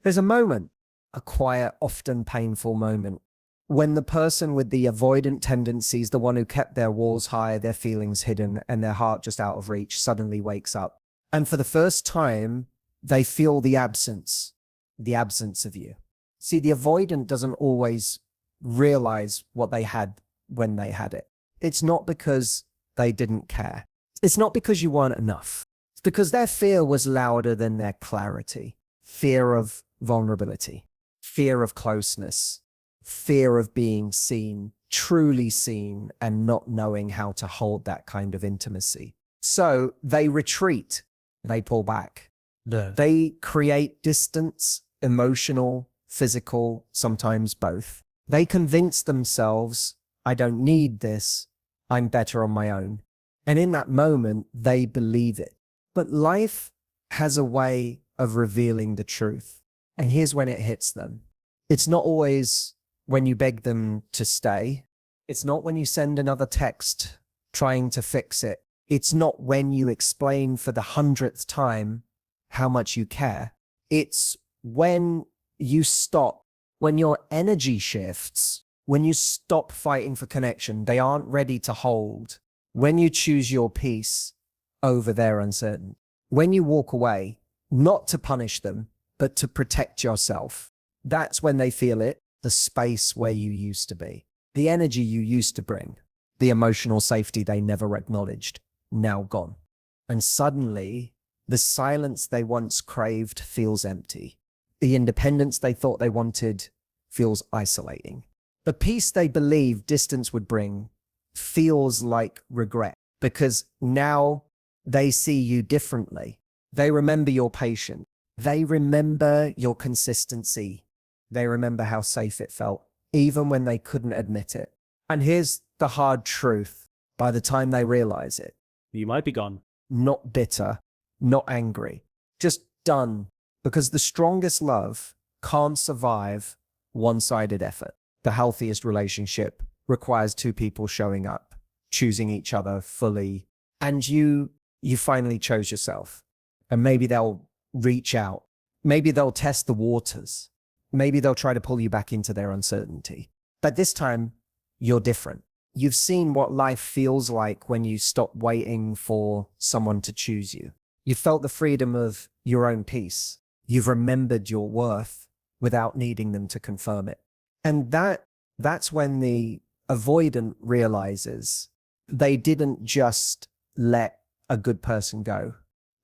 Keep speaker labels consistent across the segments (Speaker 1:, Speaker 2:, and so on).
Speaker 1: There's a moment, a quiet, often painful moment, when the person with the avoidant tendencies, the one who kept their walls high, their feelings hidden, and their heart just out of reach, suddenly wakes up. And for the first time, they feel the absence of you. See, the avoidant doesn't always realize what they had when they had it. It's not because they didn't care. It's not because you weren't enough. It's because their fear was louder than their clarity. Fear of vulnerability, fear of closeness, fear of being seen, truly seen, and not knowing how to hold that kind of intimacy. So they retreat, they pull back.
Speaker 2: No.
Speaker 1: They create distance, emotional, physical, sometimes both. They convince themselves, I don't need this, I'm better on my own. And in that moment, they believe it. But life has a way of revealing the truth. And here's when it hits them. It's not always when you beg them to stay. It's not when you send another text trying to fix it. It's not when you explain for the 100th time how much you care. It's when you stop, when your energy shifts, when you stop fighting for connection they aren't ready to hold, when you choose your peace over their uncertainty, when you walk away, not to punish them, but to protect yourself. That's when they feel it, the space where you used to be, the energy you used to bring, the emotional safety they never acknowledged, now gone. And suddenly, the silence they once craved feels empty. The independence they thought they wanted feels isolating. The peace they believed distance would bring feels like regret, because now they see you differently. They remember your patience. They remember your consistency. They remember how safe it felt, even when they couldn't admit it. And here's the hard truth. By the time they realize it,
Speaker 2: You might be gone.
Speaker 1: not bitter, not angry, just done. Because the strongest love can't survive one-sided effort. The healthiest relationship requires two people showing up, choosing each other fully. And you finally chose yourself. And maybe they'll reach out. Maybe they'll test the waters. Maybe they'll try to pull you back into their uncertainty. But this time, you're different. You've seen what life feels like when you stop waiting for someone to choose you. You felt the freedom of your own peace. You've remembered your worth without needing them to confirm it. And that's when the avoidant realizes they didn't just let a good person go.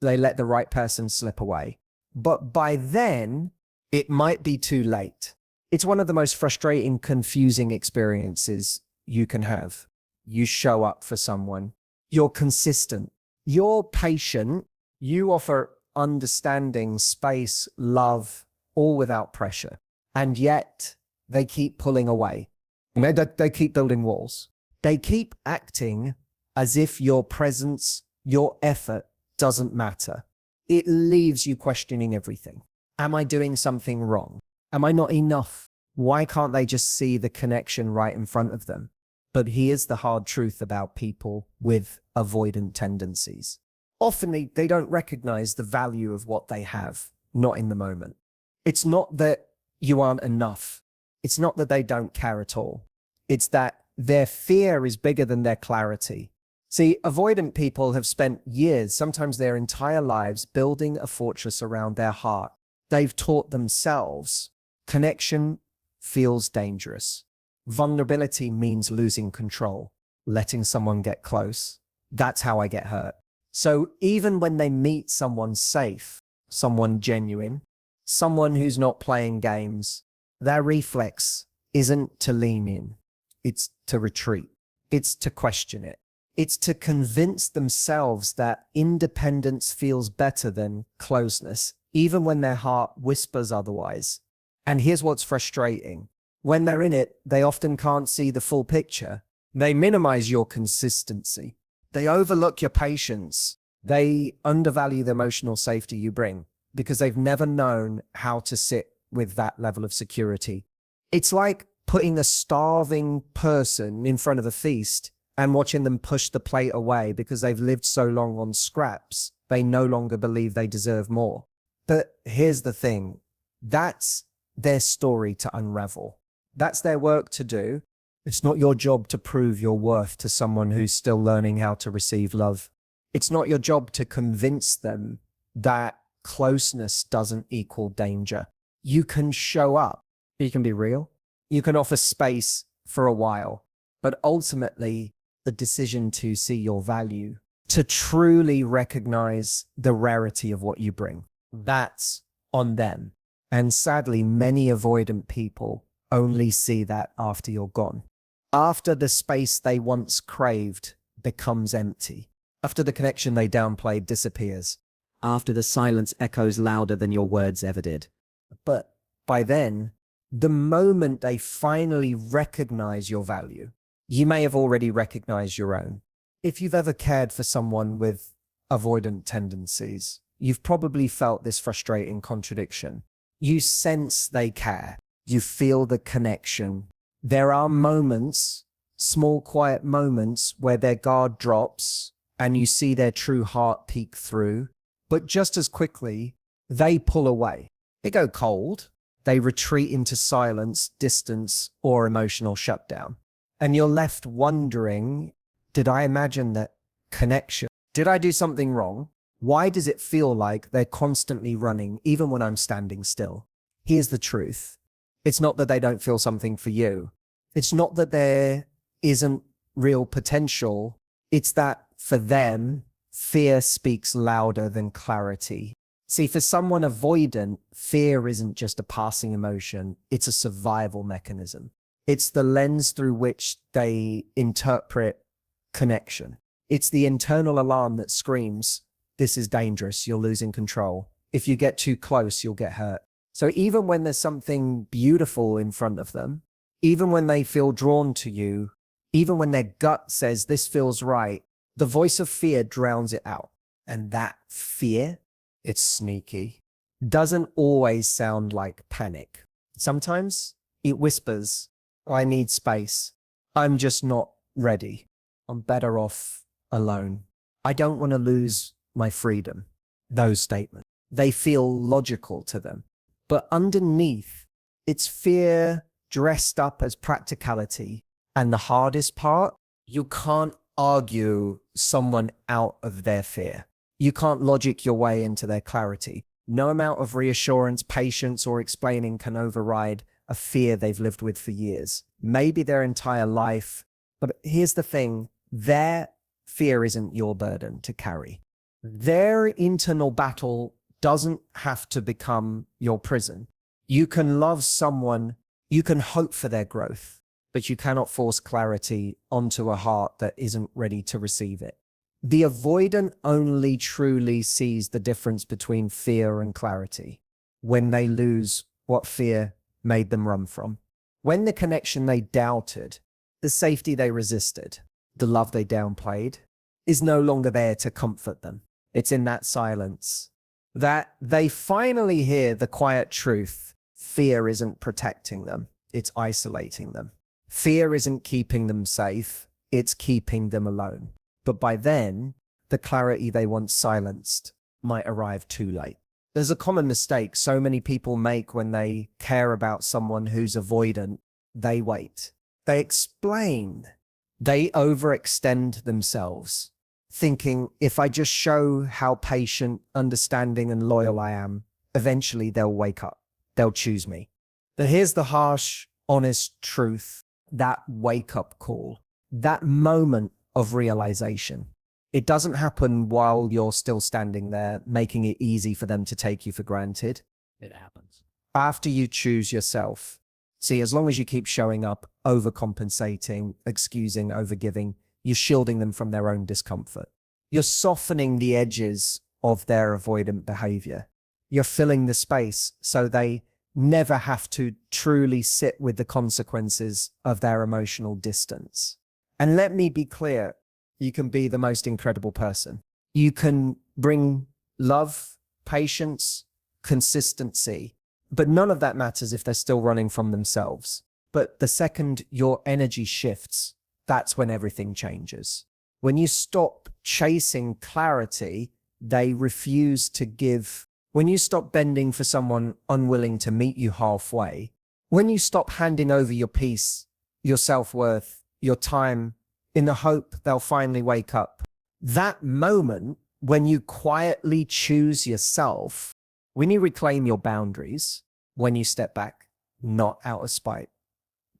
Speaker 1: They let the right person slip away. But by then, it might be too late. It's one of the most frustrating, confusing experiences you can have. You show up for someone. You're consistent. You're patient. You offer understanding, space, love, all without pressure. And yet, they keep pulling away. They keep building walls. They keep acting as if your presence, your effort doesn't matter. It leaves you questioning everything. Am I doing something wrong? Am I not enough? Why can't they just see the connection right in front of them? But here's the hard truth about people with avoidant tendencies. Often they don't recognize the value of what they have, not in the moment. It's not that you aren't enough. It's not that they don't care at all. It's that their fear is bigger than their clarity. See, avoidant people have spent years, sometimes their entire lives, building a fortress around their heart. They've taught themselves connection feels dangerous. Vulnerability means losing control, letting someone get close. That's how I get hurt. So even when they meet someone safe, someone genuine, someone who's not playing games, their reflex isn't to lean in. It's to retreat. It's to question it. It's to convince themselves that independence feels better than closeness, even when their heart whispers otherwise. And here's what's frustrating. When they're in it, they often can't see the full picture. They minimize your consistency. They overlook your patience. They undervalue the emotional safety you bring because they've never known how to sit with that level of security. It's like putting a starving person in front of a feast and watching them push the plate away because they've lived so long on scraps, they no longer believe they deserve more. But here's the thing. That's their story to unravel. That's their work to do. It's not your job to prove your worth to someone who's still learning how to receive love. It's not your job to convince them that closeness doesn't equal danger. You can show up. You can be real. You can offer space for a while. But ultimately, the decision to see your value, to truly recognize the rarity of what you bring, that's on them. And sadly, many avoidant people only see that after you're gone. After the space they once craved becomes empty. After the connection they downplayed disappears. After the silence echoes louder than your words ever did. But by then, the moment they finally recognize your value, you may have already recognized your own. If you've ever cared for someone with avoidant tendencies, you've probably felt this frustrating contradiction. You sense they care. You feel the connection. There are moments, small quiet moments, where their guard drops and you see their true heart peek through. But just as quickly, they pull away. They go cold. They retreat into silence, distance, or emotional shutdown. And you're left wondering, did I imagine that connection? Did I do something wrong? Why does it feel like they're constantly running, even when I'm standing still? Here's the truth. It's not that they don't feel something for you. It's not that there isn't real potential. It's that for them, fear speaks louder than clarity. See, for someone avoidant, fear isn't just a passing emotion. It's a survival mechanism. It's the lens through which they interpret connection. It's the internal alarm that screams, this is dangerous, you're losing control. If you get too close, you'll get hurt. So even when there's something beautiful in front of them, even when they feel drawn to you, even when their gut says this feels right, the voice of fear drowns it out. And that fear, it's sneaky, doesn't always sound like panic. Sometimes it whispers, I need space. I'm just not ready. I'm better off alone. I don't want to lose my freedom. Those statements, they feel logical to them. But underneath, it's fear dressed up as practicality. And the hardest part, you can't argue someone out of their fear. You can't logic your way into their clarity. No amount of reassurance, patience, or explaining can override a fear they've lived with for years, maybe their entire life. But here's the thing, their fear isn't your burden to carry. Their internal battle doesn't have to become your prison. You can love someone, you can hope for their growth, but you cannot force clarity onto a heart that isn't ready to receive it. The avoidant only truly sees the difference between fear and clarity when they lose what fear made them run from. When the connection they doubted, the safety they resisted, the love they downplayed, is no longer there to comfort them. It's in that silence that they finally hear the quiet truth. Fear isn't protecting them, it's isolating them. Fear isn't keeping them safe, it's keeping them alone. But by then, the clarity they once silenced might arrive too late. There's a common mistake so many people make when they care about someone who's avoidant. They wait. They explain. They overextend themselves, thinking if I just show how patient, understanding, and loyal I am, eventually they'll wake up. They'll choose me. But here's the harsh, honest truth. That wake-up call, that moment of realization, it doesn't happen while you're still standing there, making it easy for them to take you for granted.
Speaker 2: It happens
Speaker 1: After you choose yourself. See, as long as you keep showing up, overcompensating, excusing, overgiving, you're shielding them from their own discomfort. You're softening the edges of their avoidant behavior. You're filling the space so they never have to truly sit with the consequences of their emotional distance. And let me be clear, you can be the most incredible person. You can bring love, patience, consistency, but none of that matters if they're still running from themselves. But the second your energy shifts, that's when everything changes. When you stop chasing clarity, they refuse to give when you stop bending for someone unwilling to meet you halfway, when you stop handing over your peace, your self-worth, your time, in the hope they'll finally wake up, that moment when you quietly choose yourself, when you reclaim your boundaries, when you step back, not out of spite,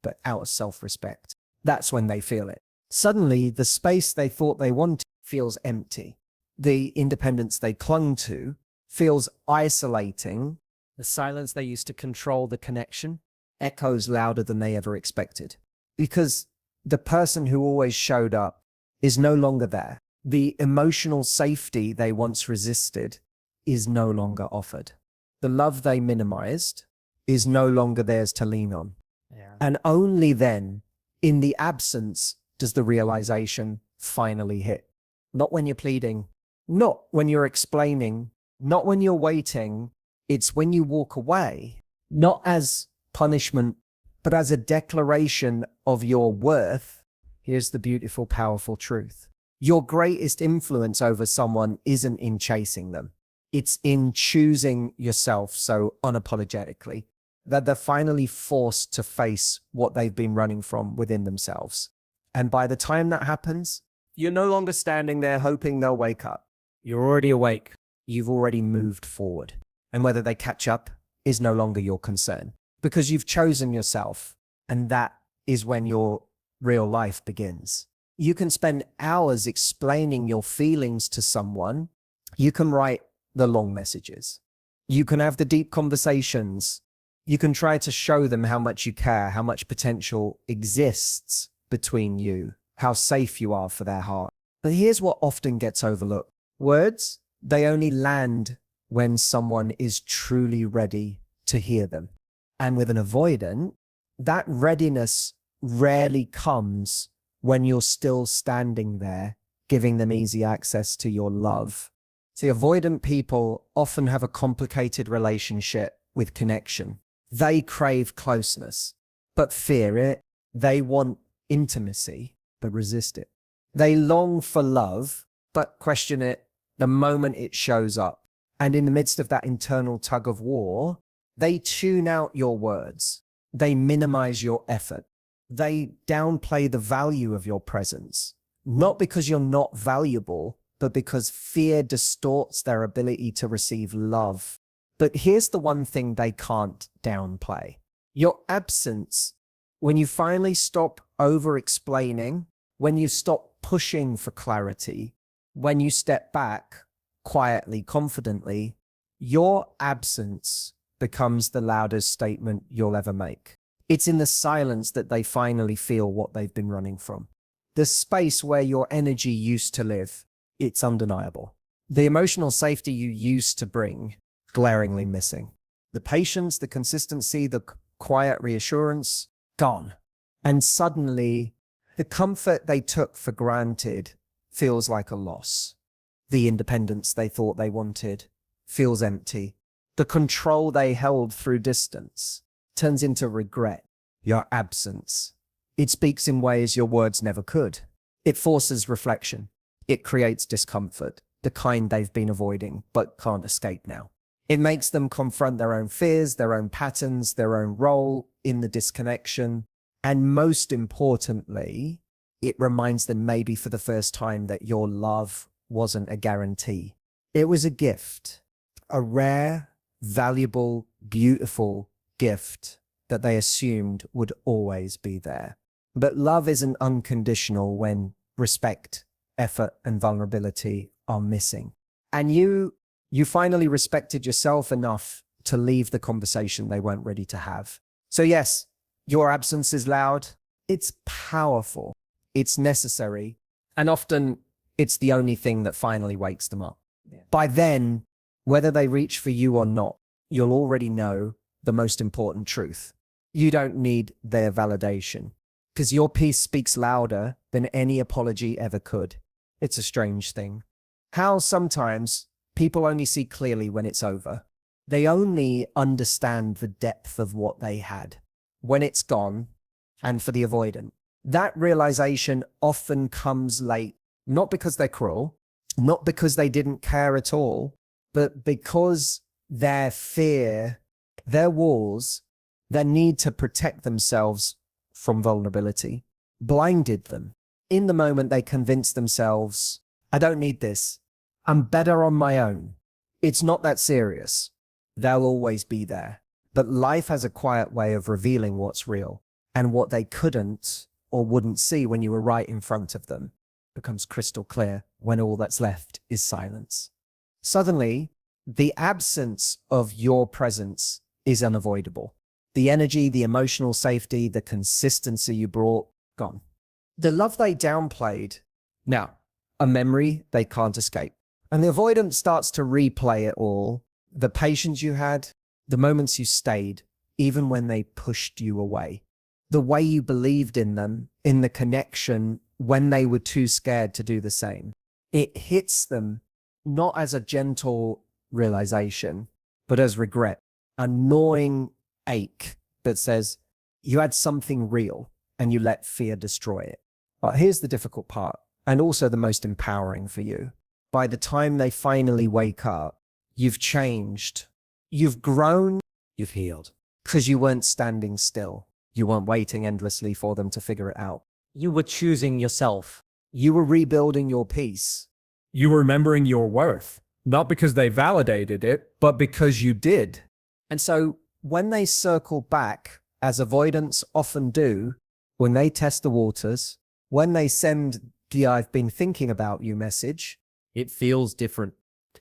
Speaker 1: but out of self-respect, that's when they feel it. Suddenly, the space they thought they wanted feels empty. The independence they clung to feels isolating. The silence they used to control the connection echoes louder than they ever expected. Because the person who always showed up is no longer there. The emotional safety they once resisted is no longer offered. The love they minimized is no longer theirs to lean on. Yeah. And only then, in the absence, does the realization finally hit. Not when you're pleading, not when you're explaining, not when you're waiting. It's when you walk away, not as punishment, but as a declaration of your worth. Here's the beautiful, powerful truth. Your greatest influence over someone isn't in chasing them. It's in choosing yourself so unapologetically that they're finally forced to face what they've been running from within themselves. And by the time that happens, you're no longer standing there hoping they'll wake up. You're already awake. You've already moved forward. And whether they catch up is no longer your concern because you've chosen yourself. And that is when your real life begins. You can spend hours explaining your feelings to someone. You can write the long messages. You can have the deep conversations. You can try to show them how much you care, how much potential exists between you, how safe you are for their heart. But here's what often gets overlooked. Words, they only land when someone is truly ready to hear them. And with an avoidant, that readiness rarely comes when you're still standing there, giving them easy access to your love. See, avoidant people often have a complicated relationship with connection. They crave closeness, but fear it. They want intimacy, but resist it. They long for love, but question it the moment it shows up. And in the midst of that internal tug of war, they tune out your words. They minimize your effort. They downplay the value of your presence, not because you're not valuable, but because fear distorts their ability to receive love. But here's the one thing they can't downplay. Your absence, when you finally stop over-explaining, when you stop pushing for clarity, when you step back quietly, confidently, your absence becomes the loudest statement you'll ever make. It's in the silence that they finally feel what they've been running from. The space where your energy used to live, it's undeniable. The emotional safety you used to bring, glaringly missing. The patience, the consistency, the quiet reassurance, gone. And suddenly, the comfort they took for granted feels like a loss. The independence they thought they wanted feels empty. The control they held through distance turns into regret. Your absence, it speaks in ways your words never could. It forces reflection. It creates discomfort, the kind they've been avoiding but can't escape now. It makes them confront their own fears, their own patterns, their own role in the disconnection. And most importantly, it reminds them maybe for the first time that your love wasn't a guarantee. It was a gift, a rare, valuable, beautiful gift that they assumed would always be there. But love isn't unconditional when respect, effort, and vulnerability are missing. And you finally respected yourself enough to leave the conversation they weren't ready to have. So yes, your absence is loud. It's powerful. It's necessary. And often it's the only thing that finally wakes them up. Yeah. By then, whether they reach for you or not, you'll already know the most important truth. You don't need their validation because your peace speaks louder than any apology ever could. It's a strange thing. How sometimes people only see clearly when it's over. They only understand the depth of what they had when it's gone. And for the avoidant, that realization often comes late, not because they're cruel, not because they didn't care at all, but because their fear, their walls, their need to protect themselves from vulnerability, blinded them. In the moment, they convinced themselves, I don't need this. I'm better on my own. It's not that serious. They'll always be there. But life has a quiet way of revealing what's real, and what they couldn't or wouldn't see when you were right in front of them becomes crystal clear when all that's left is silence. Suddenly, the absence of your presence is unavoidable. The energy, the emotional safety, the consistency you brought, gone. The love they downplayed, now, a memory they can't escape. And the avoidance starts to replay it all. The patience you had, the moments you stayed, even when they pushed you away. The way you believed in them, in the connection, when they were too scared to do the same. It hits them not as a gentle realization, but as regret, a gnawing ache that says, you had something real and you let fear destroy it. But here's the difficult part, and also the most empowering for you. By the time they finally wake up, you've changed, you've grown, you've healed, because you weren't standing still. You weren't waiting endlessly for them to figure it out.
Speaker 2: You were choosing yourself.
Speaker 1: You were rebuilding your peace.
Speaker 3: You were remembering your worth, not because they validated it,
Speaker 1: but because you did. And so when they circle back, as avoidants often do, when they test the waters, when they send the I've been thinking about you message,
Speaker 2: it feels different.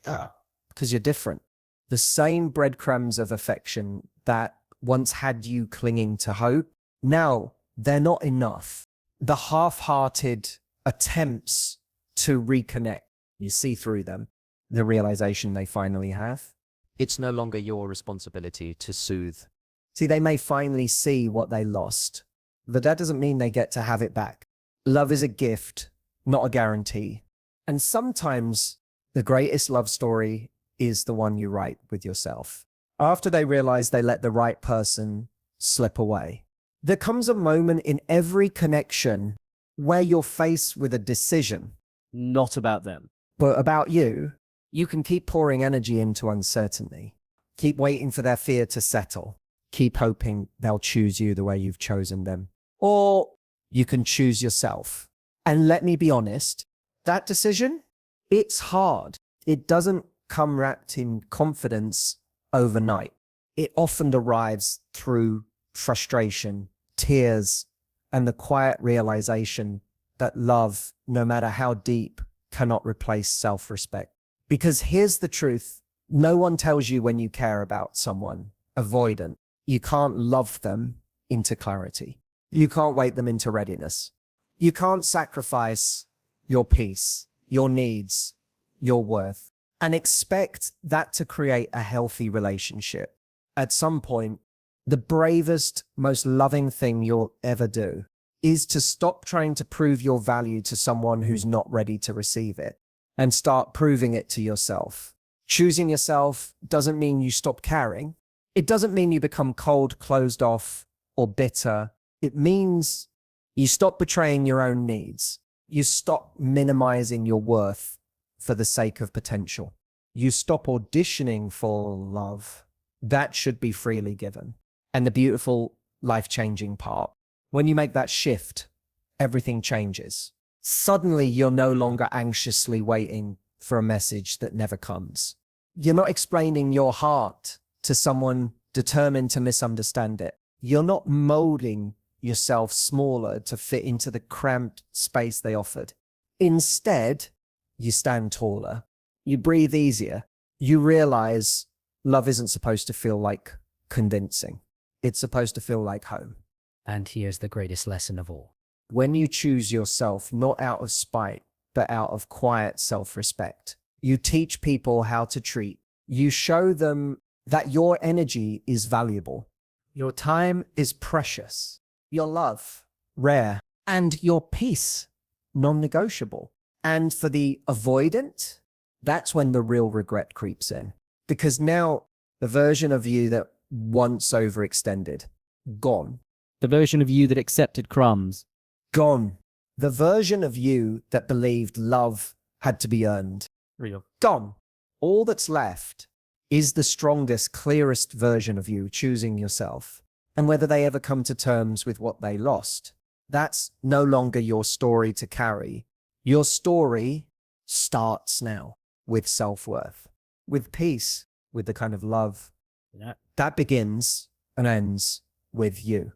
Speaker 1: Because you're different. The same breadcrumbs of affection that once had you clinging to hope, now they're not enough. The half-hearted attempts to reconnect, you see through them, the realization they finally have.
Speaker 2: It's no longer your responsibility to soothe.
Speaker 1: See, they may finally see what they lost, but that doesn't mean they get to have it back. Love is a gift, not a guarantee. And sometimes the greatest love story is the one you write with yourself. After they realize they let the right person slip away, there comes a moment in every connection where you're faced with a decision.
Speaker 2: Not about them,
Speaker 1: but about you. You can keep pouring energy into uncertainty, keep waiting for their fear to settle, keep hoping they'll choose you the way you've chosen them. Or you can choose yourself. And let me be honest, that decision, it's hard. It doesn't come wrapped in confidence overnight. It often arrives through frustration, tears, and the quiet realization that love, no matter how deep, cannot replace self-respect. Because here's the truth. No one tells you when you care about someone, avoidant. You can't love them into clarity. You can't wait them into readiness. You can't sacrifice your peace, your needs, your worth, and expect that to create a healthy relationship. At some point, the bravest, most loving thing you'll ever do is to stop trying to prove your value to someone who's not ready to receive it and start proving it to yourself. Choosing yourself doesn't mean you stop caring. It doesn't mean you become cold, closed off, or bitter. It means you stop betraying your own needs. You stop minimizing your worth for the sake of potential. You stop auditioning for love. That should be freely given. And the beautiful, life-changing part, when you make that shift, everything changes. Suddenly, you're no longer anxiously waiting for a message that never comes. You're not explaining your heart to someone determined to misunderstand it. You're not molding yourself smaller to fit into the cramped space they offered. Instead, you stand taller. You breathe easier. You realize love isn't supposed to feel like convincing. It's supposed to feel like home.
Speaker 2: And here's the greatest lesson of all.
Speaker 1: When you choose yourself, not out of spite, but out of quiet self-respect, you teach people how to treat. You show them that your energy is valuable. Your time is precious. Your love, rare. And your peace, non-negotiable. And for the avoidant, that's when the real regret creeps in. Because now the version of you that once overextended, gone.
Speaker 2: The version of you that accepted crumbs,
Speaker 1: gone. The version of you that believed love had to be earned,
Speaker 2: real.
Speaker 1: gone. All that's left is the strongest, clearest version of you choosing yourself, and whether they ever come to terms with what they lost, that's no longer your story to carry. Your story starts now with self-worth, with peace, with the kind of love
Speaker 2: Yeah.
Speaker 1: that begins and ends with you.